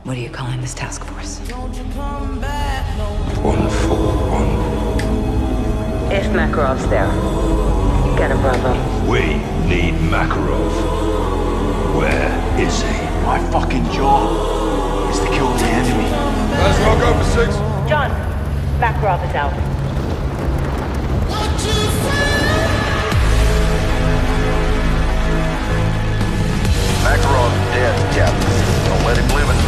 What are you calling this task force? 141. If Makarov's there, get him, Bravo. We need Makarov. Where is he? My fucking job is to kill the enemy. Let's rock over 6. John, Makarov is out. Makarov dead, Captain. Don't let him live and